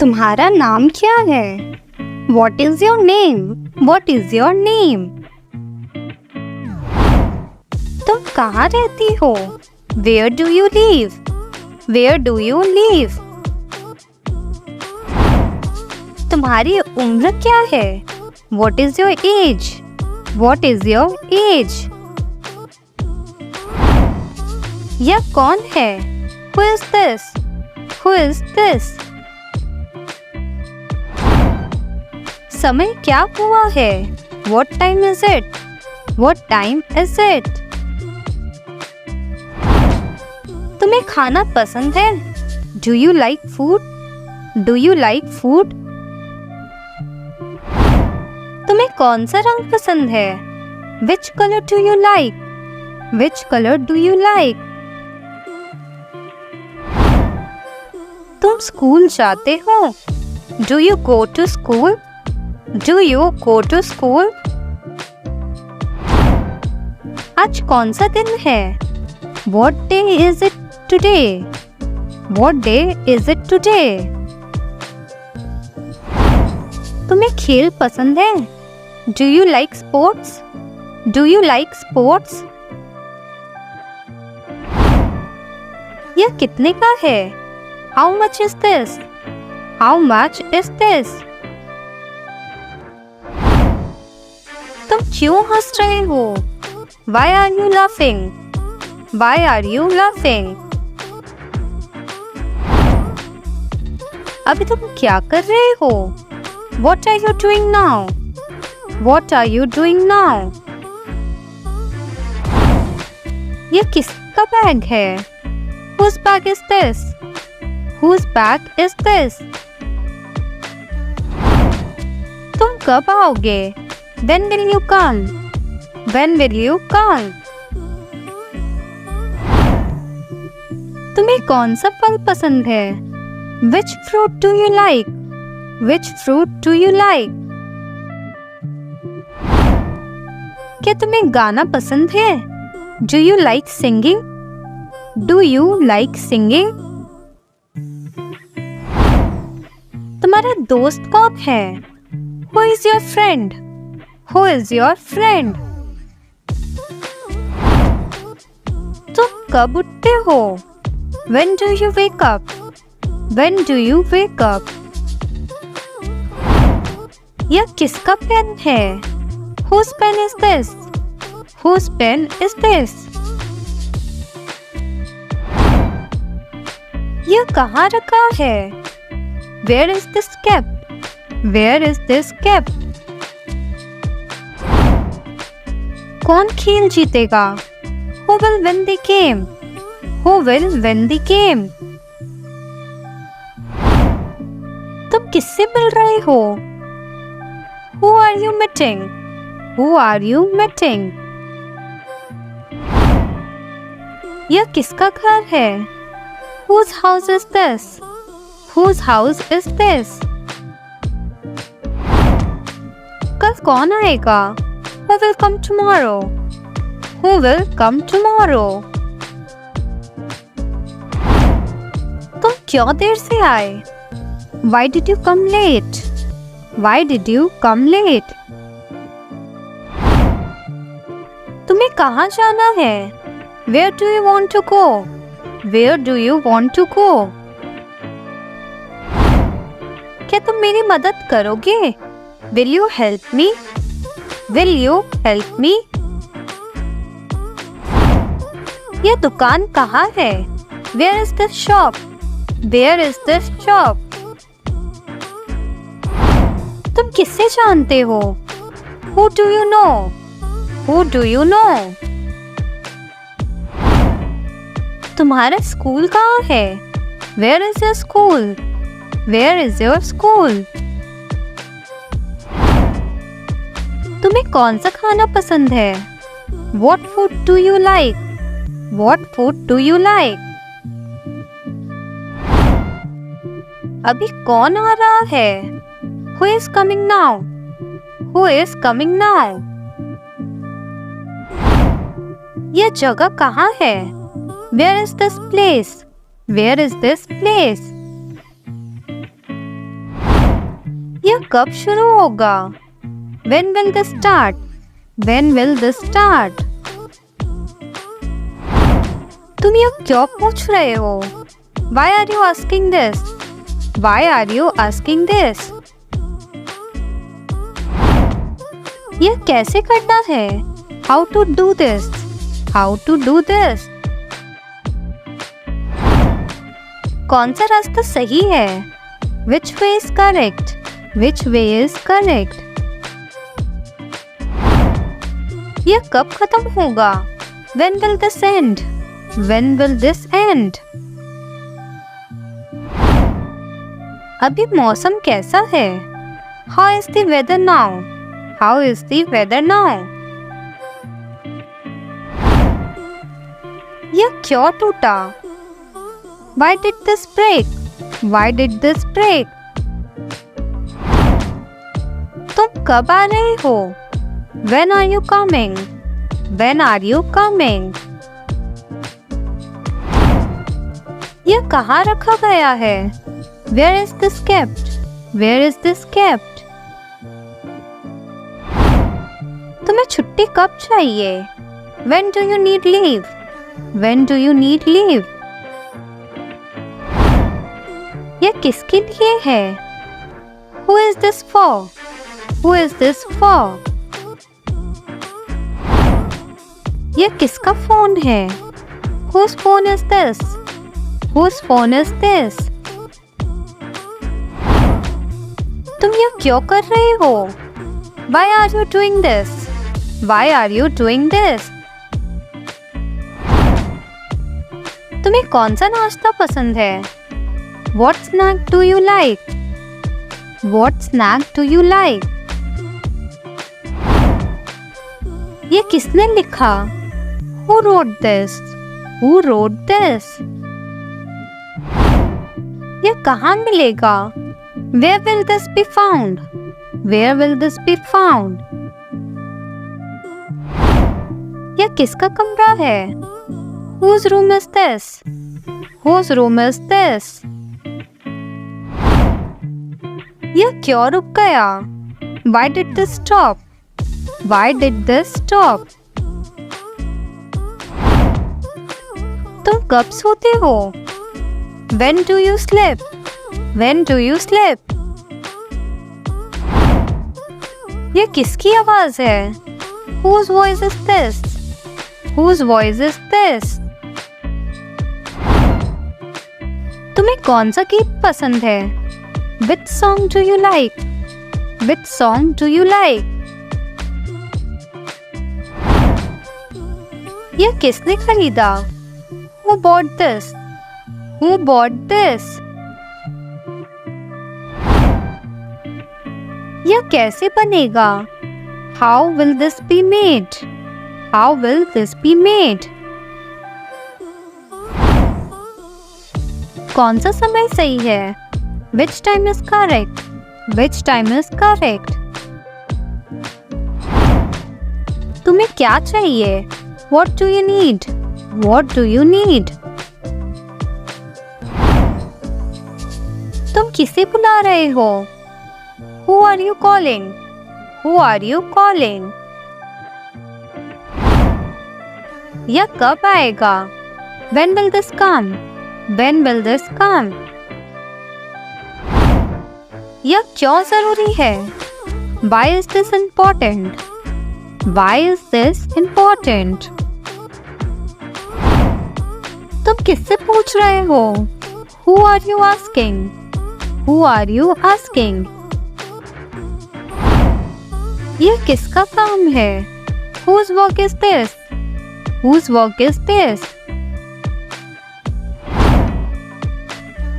तुम्हारा नाम क्या है? What is your name? What is your name? तुम कहाँ रहती हो? Where do you live? Where do you live? तुम्हारी उम्र क्या है? What is your age? What is your age? यह कौन है? Who is this? Who is this? समय क्या हुआ है? What time is it? What time is it? तुम्हें खाना पसंद है? Do you like food? Do you like food? तुम्हें कौन सा रंग पसंद है? Which color do you like? Which color do you like? तुम स्कूल जाते हो? Do you go to school? Do you go to school? आज कौन सा दिन है? What day is it today? What day is it today? तुम्हें खेल पसंद है? Do you like sports? Do you like sports? यह कितने का है? How much is this? How much is this? तुम क्यों हंस रहे हो? Why are you laughing? Why are you laughing? अभी तुम क्या कर रहे हो? What are you doing now? What are you doing now? यह किसका बैग है? Whose bag is this? Whose bag is this? तुम कब आओगे? When will you come? When will you come? तुम्हें कौन सा फल पसंद है? Which fruit do you like? Which fruit do you like? क्या तुम्हें गाना पसंद है? Do you like singing? Do you like singing? तुम्हारा दोस्त कौन है? Who is your friend? Who is your friend? तुम कब उठते हो? When do you wake up? When do you wake up? यह किसका पेन है? Whose pen is this? Whose pen is this? यह कहाँ रखा है? Where is this kept? Where is this kept? कौन खेल जीतेगा? Who will win the game? Who will win the game? तुम किससे मिल रहे हो? Who are you meeting? Who are you meeting? यह किसका घर है? Whose house is this? Whose house is this? कल कौन आएगा? Who will come tomorrow? Who will come tomorrow? तुम क्यों देर से आए? Why did you come late? Why did you come late? तुम्हें कहाँ जाना है? Where do you want to go? Where do you want to go? क्या तुम मेरी मदद करोगे? Will you help me? Will you help me? यह दुकान कहाँ है? Where is this shop? Where is this shop? तुम किससे जानते हो? Who do you know? Who do you know? तुम्हारा स्कूल कहाँ है? Where is your school? Where is your school? तुम्हें कौन सा खाना पसंद है? What food do you like? What food do you like? अभी कौन आ रहा है? Who is coming now? Who is coming now? यह जगह कहाँ है? Where is this place? Where is this place? यह कब शुरू होगा? When will this start? When will this start? तुम यह क्यों पूछ रहे हो? Why are you asking this? Why are you asking this? यह कैसे करना है? How to do this? How to do this? कौन सा रास्ता सही है? Which way is correct? Which way is correct? यह कब खत्म होगा? When will this end? When will this end? अभी मौसम कैसा है? How is the weather now? How is the weather now? यह क्यों टूटा? Why did this break? Why did this break? तुम कब आ रहे हो? When are you coming? When are you coming? यह कहाँ रखा गया है? Where is this kept? Where is this kept? तुम्हें छुट्टी कब चाहिए? When do you need leave? When do you need leave? यह किसके लिए है? Who is this for? Who is this for? यह किसका फोन है? Whose phone is this? Whose phone is this? तुम यह क्यों कर रहे हो? Why are you doing this? Why are you doing this? तुम्हें कौन सा नाश्ता पसंद है? What snack do you like? What snack do you like? ये किसने लिखा? Who wrote this? Who wrote this? यह कहाँ मिलेगा? Where will this be found? Where will this be found? यह किसका कमरा है? Whose room is this? Whose room is this? यह क्यों रुक गया? Why did this stop? Why did this stop? तुम कब सोते हो? When do you sleep? When do you sleep? यह किसकी आवाज है? Whose voice is this? Whose voice is this? तुम्हें कौन सा गीत पसंद है? Which song do you like? Which song do you like? यह किसने खरीदा? Who bought this? Who bought this? यह कैसे बनेगा? How will this be made? How will this be made? कौन सा समय सही है? Which time is correct? Which time is correct? तुम्हें क्या चाहिए? What do you need? What do you need? तुम किसे बुला रहे हो? Who are you calling? Who are you calling? यह कब आएगा? When will this come? When will this come? यह क्यों जरूरी है? Why is this important? Why is this important? तुम किससे पूछ रहे हो? Who are you asking? Who are you asking? यह किसका काम है? Whose work is this? Whose work is this?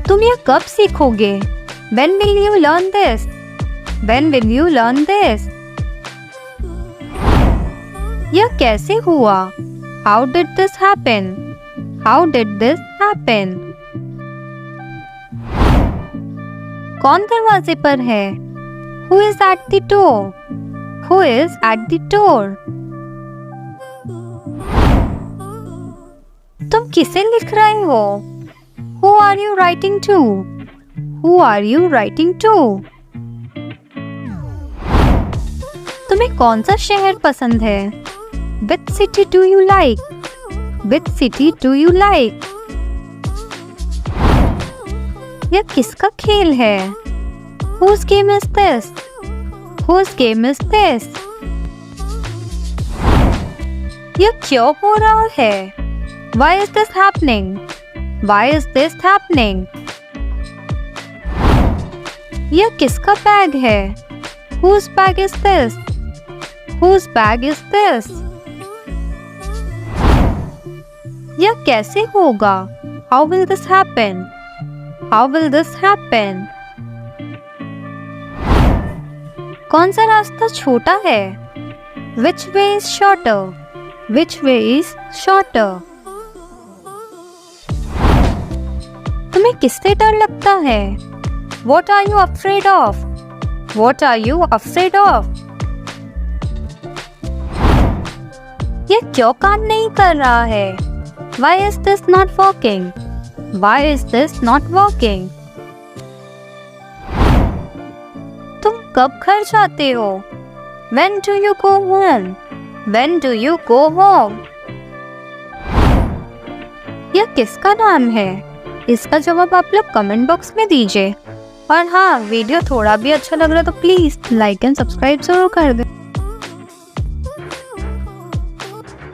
तुम यह कब सीखोगे? When will you learn this? When will you learn this? यह कैसे हुआ? How did this happen? How did this happen? कौन दरवाजे पर है? Who is at the door? Who is at the door? तुम किसे लिख रहे हो? Who are you writing to? Who are you writing to? तुम्हें कौन सा शहर पसंद है? Which city do you like? Which city do you like? यह किसका खेल है? Whose game is this? Whose game is this? यह क्यों हो रहा है? Why is this happening? Why is this happening? यह किसका बैग है? Whose bag is this? Whose bag is this? यह कैसे होगा? How will this happen? How will this happen? कौन सा रास्ता छोटा है? Which way is shorter? Which way is shorter? तुम्हें किससे डर लगता है? What are you afraid of? What are you afraid of? यह क्यों काम नहीं कर रहा है? Why is this not working? Why is this not working? तुम कब घर जाते हो? When do you go home? When do you go home? यह किसका नाम है? इसका जवाब आप लोग कमेंट बॉक्स में दीजिए। और हाँ, वीडियो थोड़ा भी अच्छा लग रहा है तो प्लीज़ लाइक एंड सब्सक्राइब जरूर कर दें।